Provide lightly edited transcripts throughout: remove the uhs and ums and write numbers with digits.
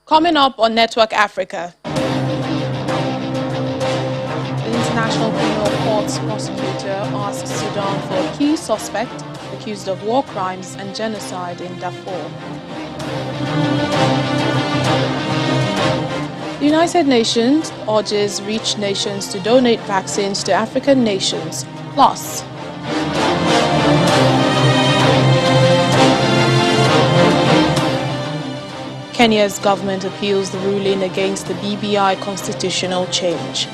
Coming up on Network Africa, the International Criminal Court's prosecutor asks Sudan for a key suspect accused of war crimes and genocide in Darfur. The United Nations urges rich nations to donate vaccines to African nations. Plus, Kenya's government appeals the ruling against the BBI constitutional change.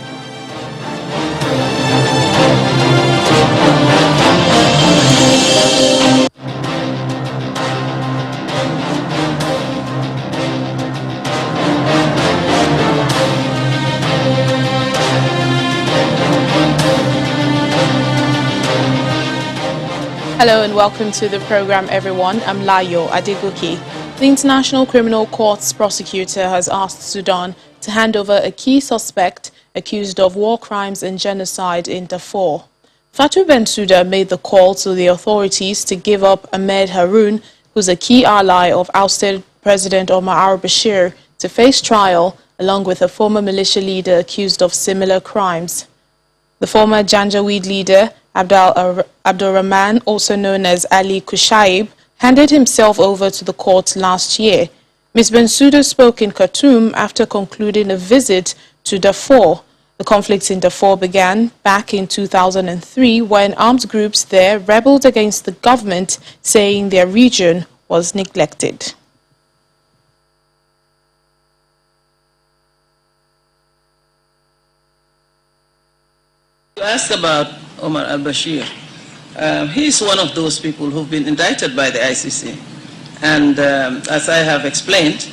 Hello and welcome to the program, everyone. I'm Layo Adegoki. The International Criminal Court's prosecutor has asked Sudan to hand over a key suspect accused of war crimes and genocide in Darfur. Fatou Bensouda made the call to the authorities to give up Ahmed Haroun, who's a key ally of ousted President Umar al-Bashir, to face trial, along with a former militia leader accused of similar crimes. The former Janjaweed leader, Abdurrahman, also known as Ali Kushaib, handed himself over to the court last year. Ms. Bensouda spoke in Khartoum after concluding a visit to Darfur. The conflict in Darfur began back in 2003 when armed groups there rebelled against the government, saying their region was neglected. You asked about Omar al-Bashir. He's one of those people who've been indicted by the ICC. And as I have explained,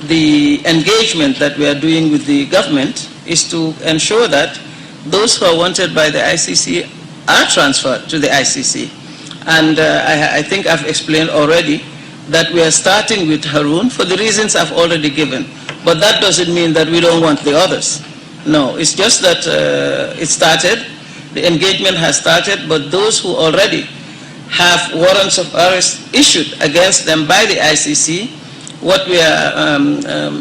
the engagement that we are doing with the government is to ensure that those who are wanted by the ICC are transferred to the ICC. And I think I've explained already that we are starting with Haroun for the reasons I've already given. But that doesn't mean that we don't want the others. No, it's just that it started, the engagement has started, but those who already have warrants of arrest issued against them by the ICC, what we are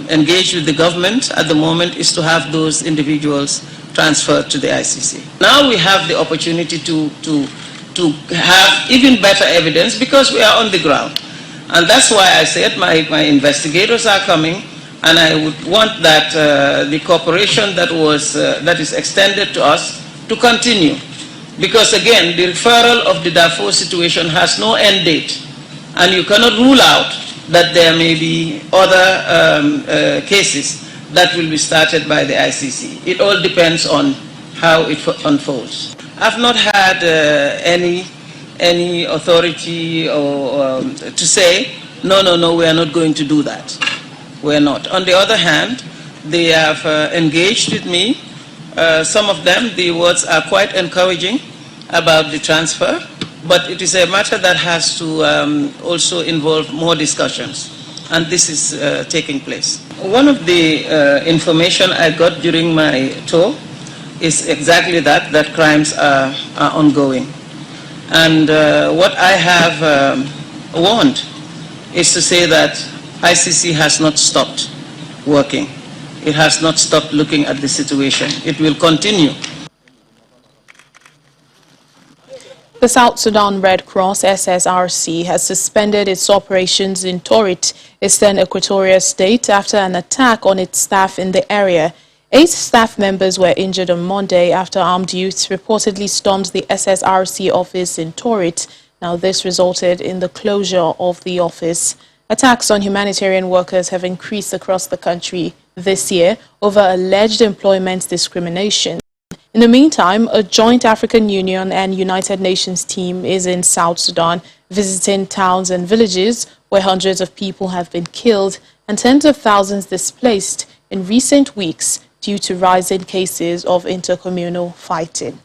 engaged with the government at the moment is to have those individuals transferred to the ICC. Now we have the opportunity to have even better evidence because we are on the ground. And that's why I said my investigators are coming, and I would want that the cooperation that is extended to us to continue. Because again, the referral of the Darfur situation has no end date, and you cannot rule out that there may be other cases that will be started by the ICC. It all depends on how it unfolds. I've not had any authority or to say, no, we are not going to do that. We're not. On the other hand, they have engaged with me. Some of them, the words are quite encouraging about the transfer, but it is a matter that has to also involve more discussions, and this is taking place. One of the information I got during my tour is exactly that crimes are ongoing. And what I have warned is to say that ICC has not stopped working. It has not stopped looking at the situation. It will continue. The South Sudan Red Cross SSRC has suspended its operations in Torit, Eastern Equatorial State, after an attack on its staff in the area. 8 staff members were injured on Monday after armed youths reportedly stormed the SSRC office in Torit. Now, this resulted in the closure of the office. Attacks on humanitarian workers have increased across the country this year over alleged employment discrimination. In the meantime, a joint African Union and United Nations team is in South Sudan, visiting towns and villages where hundreds of people have been killed and tens of thousands displaced in recent weeks due to rising cases of intercommunal fighting.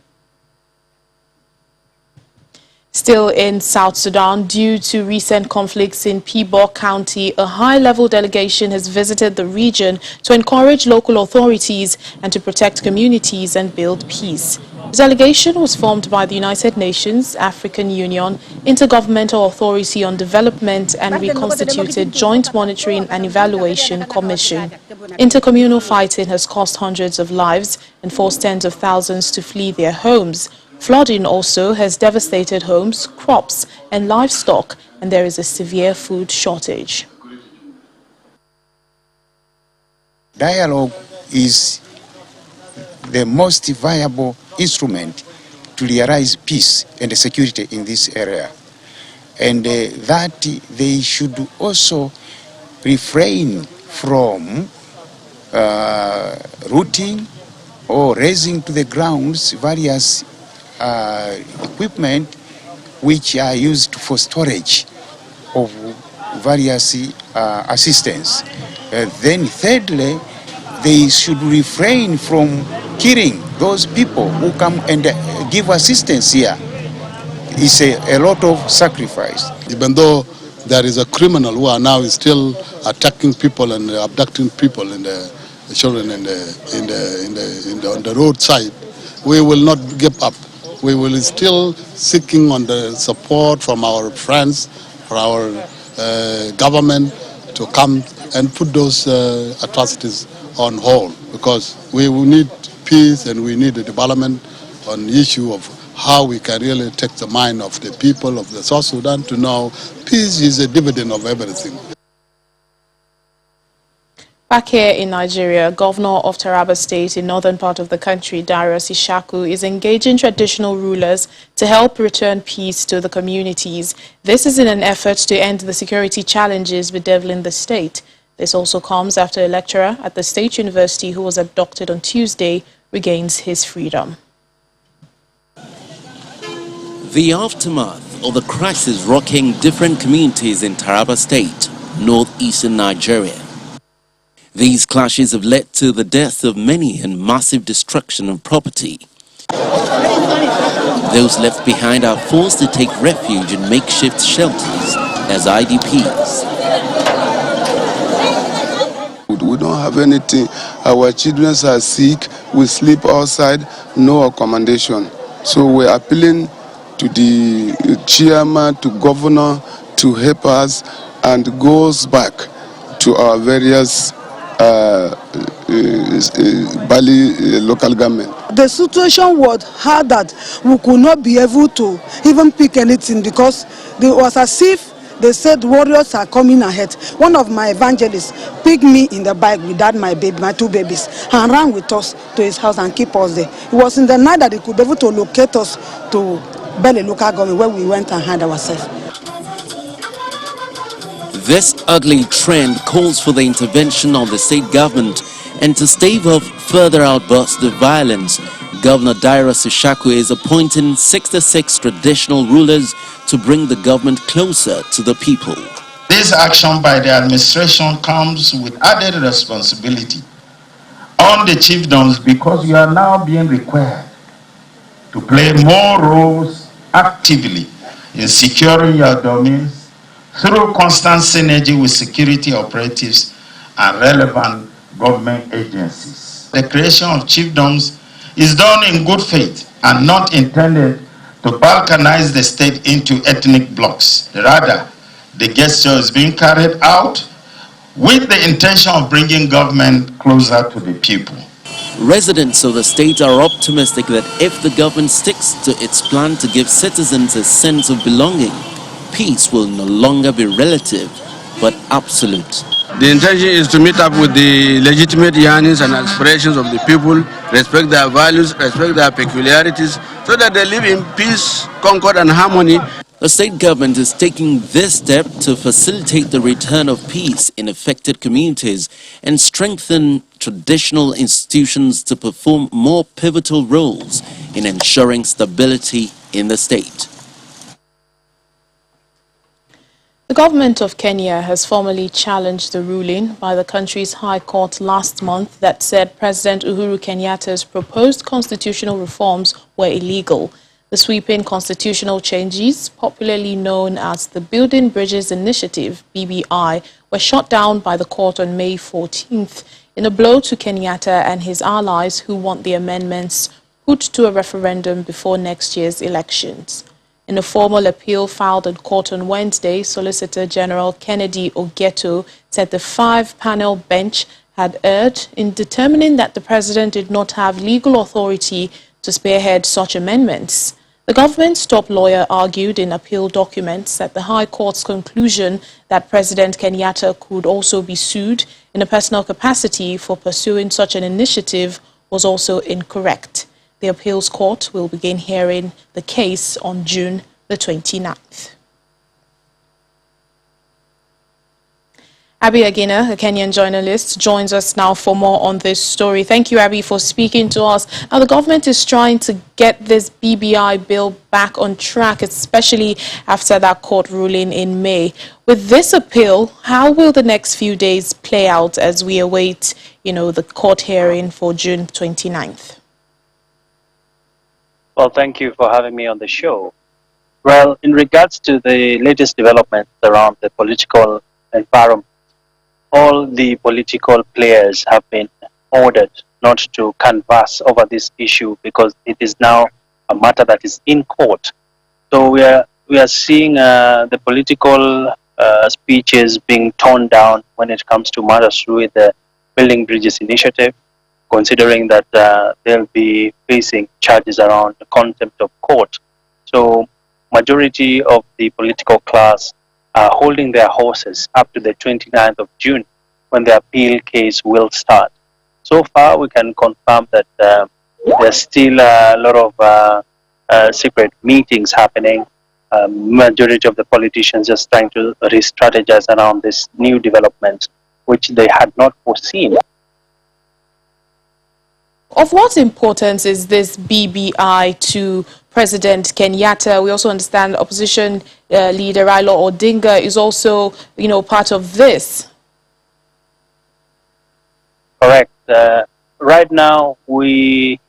Still in South Sudan, due to recent conflicts in Pibok County, a high-level delegation has visited the region to encourage local authorities and to protect communities and build peace. The delegation was formed by the United Nations, African Union, Intergovernmental Authority on Development and reconstituted Joint Monitoring and Evaluation Commission. Intercommunal fighting has cost hundreds of lives and forced tens of thousands to flee their homes. Flooding also has devastated homes, crops and livestock, and there is a severe food shortage. Dialogue is the most viable instrument to realize peace and security in this area. And that they should also refrain from rooting or raising to the grounds various equipment which are used for storage of various assistance. Then thirdly, they should refrain from killing those people who come and give assistance here. It's a lot of sacrifice. Even though there is a criminal who are now still attacking people and abducting people and the children on the roadside, we will not give up. We will still seeking on the support from our friends, from our government to come and put those atrocities on hold, because we will need peace and we need a development on the issue of how we can really take the mind of the people of the South Sudan to know peace is a dividend of everything. Back here in Nigeria, Governor of Taraba State in northern part of the country, DARIUS ISHAKU, is engaging traditional rulers to help return peace to the communities. This is in an effort to end the security challenges bedeviling the state. This also comes after a lecturer at the State University who was abducted on Tuesday regains his freedom. The aftermath of the crisis rocking different communities in Taraba State, northeastern Nigeria. These clashes have led to the death of many and massive destruction of property. Those left behind are forced to take refuge in makeshift shelters as IDPs. We don't have anything. Our children are sick. We sleep outside. No accommodation. So we're appealing to the chairman, to governor, to help us and goes back to our various Bali local government. The situation was hard that we could not be able to even pick anything because it was as if they said warriors are coming ahead. One of my evangelists picked me in the bike without my baby, my two babies, and ran with us to his house and keep us there. It was in the night that they could be able to locate us to Bali local government where we went and hid ourselves. This ugly trend calls for the intervention of the state government, and to stave off further outbursts of violence, Governor DARIUS ISHAKU is appointing 66 traditional rulers to bring the government closer to the people. This action by the administration comes with added responsibility on the chiefdoms because you are now being required to play more roles actively in securing your domains through constant synergy with security operatives and relevant government agencies. The creation of chiefdoms is done in good faith and not intended to balkanize the state into ethnic blocks. Rather, the gesture is being carried out with the intention of bringing government closer to the people. Residents of the state are optimistic that if the government sticks to its plan to give citizens a sense of belonging, peace will no longer be relative, but absolute. The intention is to meet up with the legitimate yearnings and aspirations of the people, respect their values, respect their peculiarities, so that they live in peace, concord and harmony. The state government is taking this step to facilitate the return of peace in affected communities and strengthen traditional institutions to perform more pivotal roles in ensuring stability in the state. The government of Kenya has formally challenged the ruling by the country's High Court last month that said President Uhuru Kenyatta's proposed constitutional reforms were illegal. The sweeping constitutional changes, popularly known as the Building Bridges Initiative, BBI, were shot down by the court on May 14th in a blow to Kenyatta and his allies who want the amendments put to a referendum before next year's elections. In a formal appeal filed in court on Wednesday, Solicitor General Kennedy Ogeto said the 5-panel bench had erred in determining that the president did not have legal authority to spearhead such amendments. The government's top lawyer argued in appeal documents that the High Court's conclusion that President Kenyatta could also be sued in a personal capacity for pursuing such an initiative was also incorrect. The appeals court will begin hearing the case on June the 29th. Abby Agina, a Kenyan journalist, joins us now for more on this story. Thank you, Abby, for speaking to us. Now, the government is trying to get this BBI bill back on track, especially after that court ruling in May. With this appeal, how will the next few days play out as we await, the court hearing for June 29th? Well, thank you for having me on the show. Well, in regards to the latest developments around the political environment, all the political players have been ordered not to canvass over this issue because it is now a matter that is in court. So we are seeing the political speeches being toned down when it comes to matters with the Building Bridges initiative, considering that they'll be facing charges around the contempt of court. So majority of the political class are holding their horses up to the 29th of June when the appeal case will start. So far, we can confirm that there's still a lot of secret meetings happening. Majority of the politicians just trying to re-strategize around this new development, which they had not foreseen. Of what importance is this BBI to President Kenyatta? We also understand opposition leader Raila Odinga is also, part of this. Correct. Right now, the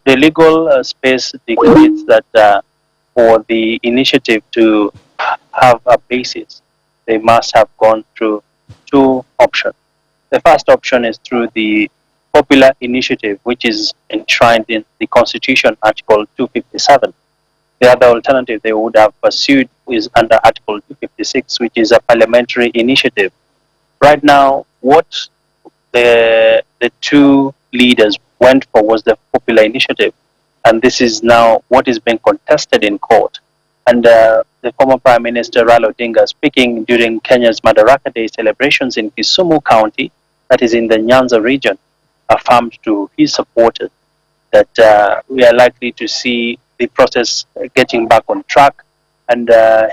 legal space dictates that for the initiative to have a basis, they must have gone through two options. The first option is through the popular initiative, which is enshrined in the Constitution, Article 257. The other alternative they would have pursued is under Article 256, which is a parliamentary initiative. Right now, what the two leaders went for was the popular initiative, and this is now what is being contested in court. And the former Prime Minister Raila Odinga, speaking during Kenya's Madaraka Day celebrations in Kisumu County, that is in the Nyanza region, affirmed to his supporters that we are likely to see the process getting back on track. And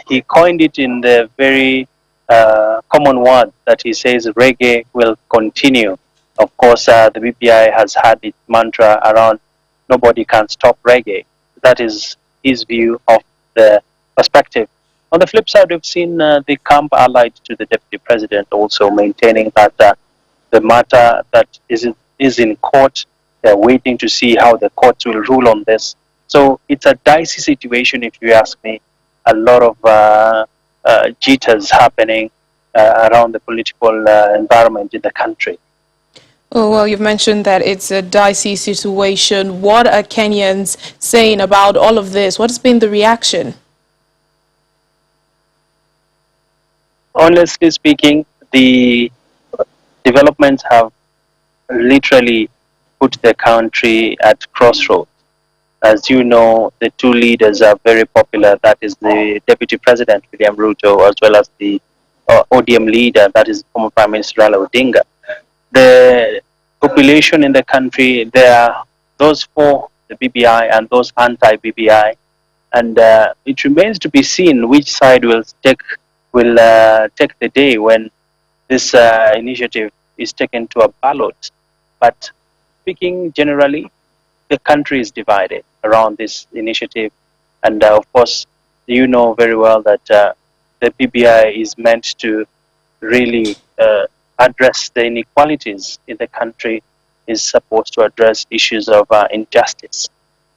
he coined it in the very common word that he says reggae will continue. Of course, the BPI has had its mantra around nobody can stop reggae. That is his view of the perspective. On the flip side, we've seen the camp allied to the Deputy President also maintaining that the matter that is in court, they're waiting to see how the courts will rule on this. So it's a dicey situation, if you ask me. A lot of jitters happening around the political environment in the country. Oh, well, you've mentioned that it's a dicey situation. What are Kenyans saying about all of this? What has been the reaction? Honestly speaking, the developments have literally put the country at crossroads. As you know, the two leaders are very popular. That is the Deputy President, William Ruto, as well as the ODM leader, that is former Prime Minister Raila Odinga. The population in the country, there are those for the BBI and those anti-BBI. And it remains to be seen which side will take the day when this initiative is taken to a ballot. But speaking generally, the country is divided around this initiative. And of course, you know very well that the BBI is meant to really address the inequalities in the country, is supposed to address issues of injustice.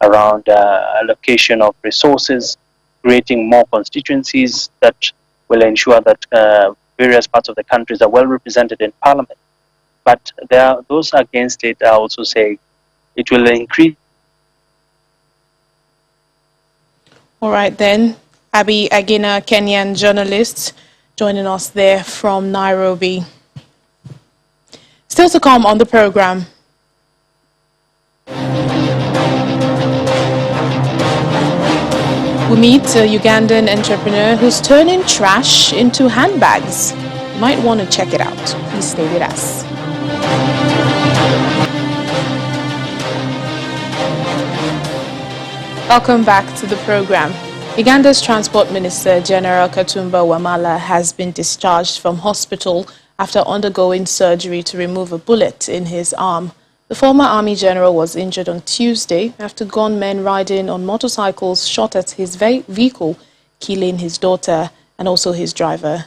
around allocation of resources, creating more constituencies that will ensure that various parts of the countries are well represented in parliament. But there are those against it are also saying it will increase. All right then, Abby Agina, Kenyan journalist, joining us there from Nairobi. Still to come on the program. We meet a Ugandan entrepreneur who's turning trash into handbags. You might want to check it out. Please stay with us. Welcome back to the program. Uganda's Transport Minister General Katumba Wamala has been discharged from hospital after undergoing surgery to remove a bullet in his arm. The former army general was injured on Tuesday after gunmen riding on motorcycles shot at his vehicle, killing his daughter and also his driver.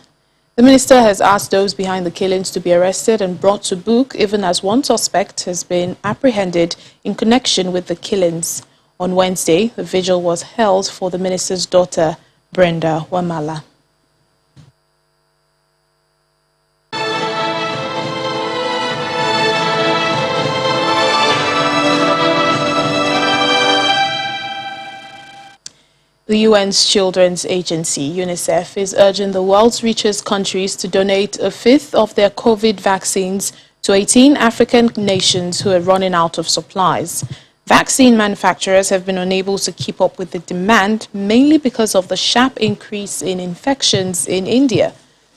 The minister has asked those behind the killings to be arrested and brought to book, even as one suspect has been apprehended in connection with the killings. On Wednesday, the vigil was held for the minister's daughter, Brenda Wamala. The UN's Children's Agency, UNICEF, is urging the world's richest countries to donate a fifth of their COVID vaccines to 18 African nations who are running out of supplies. Vaccine manufacturers have been unable to keep up with the demand, mainly because of the sharp increase in infections in India.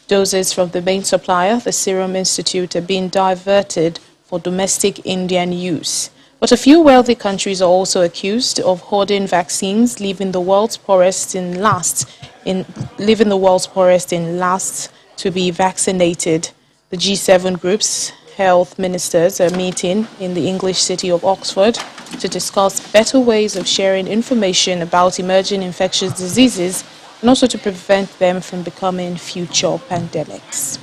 Doses from the main supplier, the Serum Institute, are being diverted for domestic Indian use. But a few wealthy countries are also accused of hoarding vaccines, leaving the world's poorest in last to be vaccinated. The G7 group's health ministers are meeting in the English city of Oxford to discuss better ways of sharing information about emerging infectious diseases and also to prevent them from becoming future pandemics.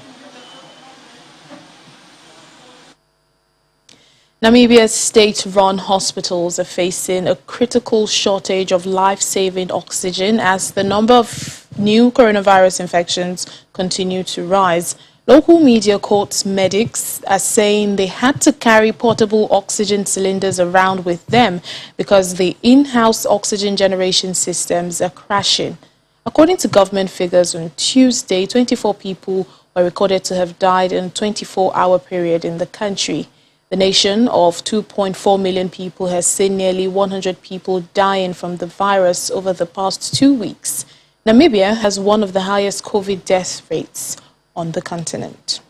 Namibia's state-run hospitals are facing a critical shortage of life-saving oxygen as the number of new coronavirus infections continue to rise. Local media quotes medics as saying they had to carry portable oxygen cylinders around with them because the in-house oxygen generation systems are crashing. According to government figures on Tuesday, 24 people were recorded to have died in a 24-hour period in the country. The nation of 2.4 million people has seen nearly 100 people dying from the virus over the past 2 weeks. Namibia has one of the highest COVID death rates on the continent.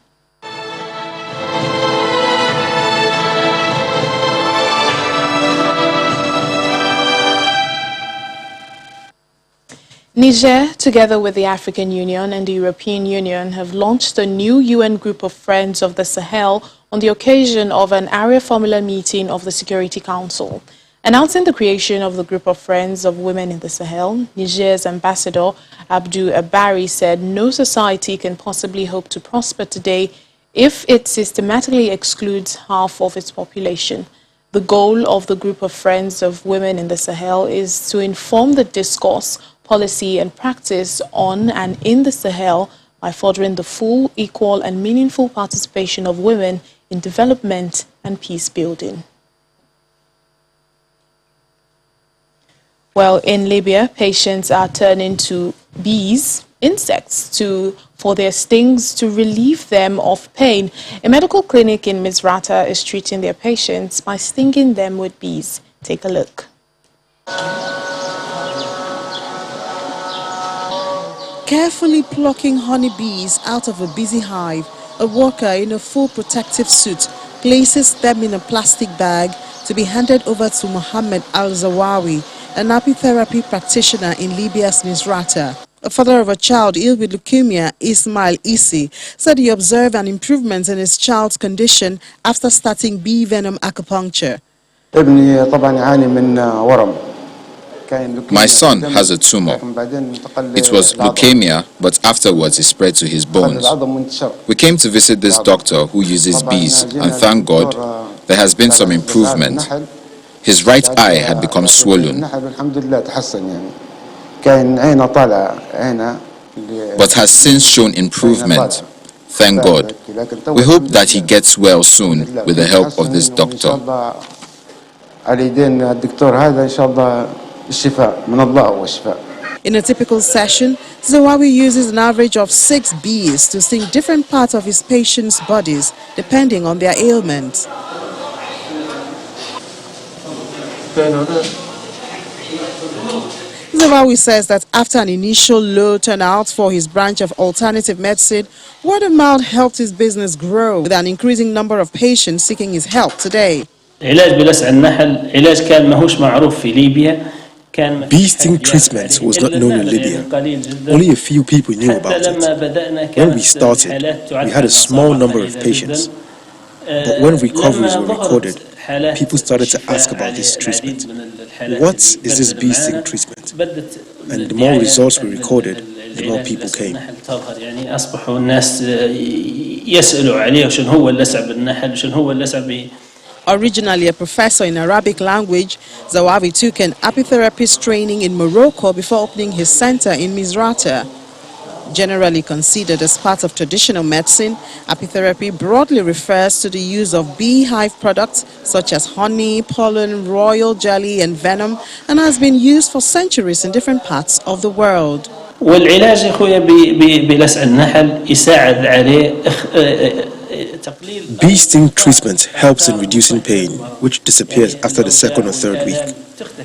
Niger, together with the African Union and the European Union, have launched a new UN group of friends of the Sahel on the occasion of an area formula meeting of the Security Council. Announcing the creation of the group of friends of women in the Sahel, Niger's ambassador Abducted said no society can possibly hope to prosper today if it systematically excludes half of its population. The goal of the group of friends of women in the Sahel is to inform the discourse, policy and practice on and in the Sahel by furthering the full, equal and meaningful participation of women in development and peace building. Well, in Libya, patients are turning to bees, insects, for their stings to relieve them of pain. A medical clinic in Misrata is treating their patients by stinging them with bees. Take a look. Carefully plucking honeybees out of a busy hive, a worker in a full protective suit places them in a plastic bag to be handed over to Mohammed AL-ZAWAWI, an apitherapy practitioner in Libya's Misrata. A father of a child ill with leukemia, Ismail Isi, said he observed an improvement in his child's condition after starting bee venom acupuncture. My son has a tumor. It was leukemia, but afterwards it spread to his bones. We came to visit this doctor who uses bees, and thank God there has been some improvement. His right eye had become swollen, but has since shown improvement. Thank God. We hope that he gets well soon with the help of this doctor. In a typical session, Zawawi uses an average of 6 bees to sting different parts of his patients' bodies, depending on their ailment. Zawawi says that after an initial low turnout for his branch of alternative medicine, word of mouth helped his business grow, with an increasing number of patients seeking his help today. Bee sting treatment was not known in Libya. Only a few people knew about it. When we started, we had a small number of patients. But when recoveries were recorded, people started to ask about this treatment. What is this bee sting treatment? And the more results were recorded, the more people came. Originally a professor in Arabic language, Zawawi took an apitherapist training in Morocco before opening his center in Misrata. Generally considered as part of traditional medicine, apitherapy broadly refers to the use of beehive products such as honey, pollen, royal jelly and venom, and has been used for centuries in different parts of the world. والعلاج يا اخويا بلسع النحل يساعد عليه Bee sting treatment helps in reducing pain, which disappears after the second or third week.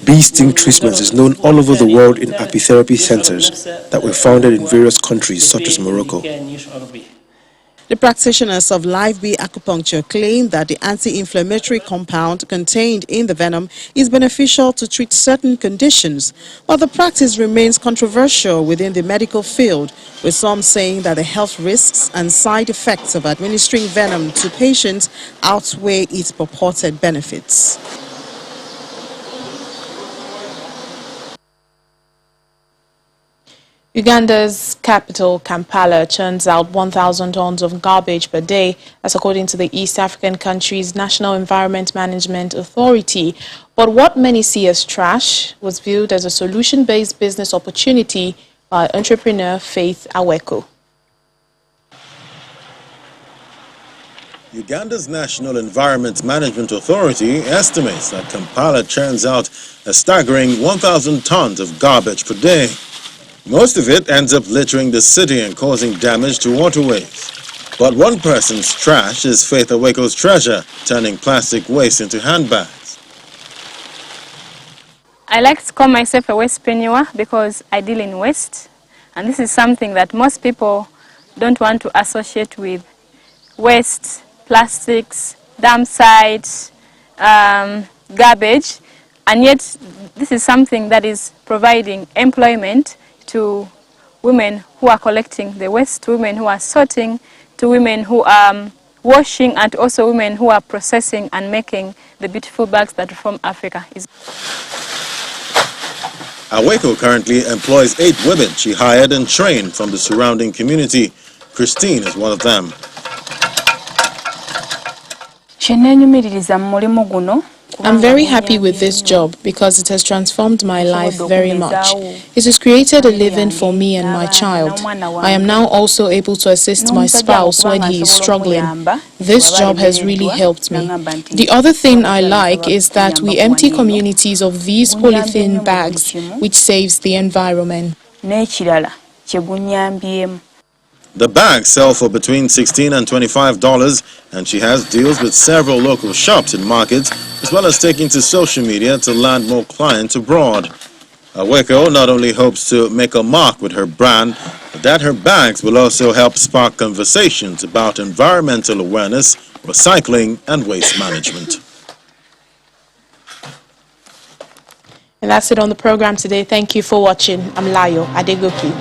Bee sting treatment is known all over the world in apitherapy centers that were founded in various countries such as Morocco. The practitioners of live bee acupuncture claim that the anti-inflammatory compound contained in the venom is beneficial to treat certain conditions, while the practice remains controversial within the medical field, with some saying that the health risks and side effects of administering venom to patients outweigh its purported benefits. Uganda's capital, Kampala, churns out 1,000 tons of garbage per day, as according to the East African country's National Environment Management Authority. But what many see as trash was viewed as a solution-based business opportunity by entrepreneur Faith Aweko. Uganda's National Environment Management Authority estimates that Kampala churns out a staggering 1,000 tons of garbage per day. Most of it ends up littering the city and causing damage to waterways. But one person's trash is Faith Aweko's treasure, turning plastic waste into handbags. I like to call myself a wastepreneur because I deal in waste. And this is something that most people don't want to associate with waste, plastics, dump sites, garbage. And yet this is something that is providing employment to women who are collecting the waste, to women who are sorting, to women who are washing, and also women who are processing and making the beautiful bags that Reform Africa is. Aweko currently employs 8 women she hired and trained from the surrounding community. Christine is one of them. I'm very happy with this job because it has transformed my life very much. It has created a living for me and my child. I am now also able to assist my spouse when he is struggling. This job has really helped me. The other thing I like is that we empty communities of these polythene bags, which saves the environment. The bags sell for between $16 and $25, and she has deals with several local shops and markets, as well as taking to social media to land more clients abroad. Aweko not only hopes to make a mark with her brand, but that her bags will also help spark conversations about environmental awareness, recycling, and waste management. And that's it on the program today. Thank you for watching. I'm Layo Adegoki.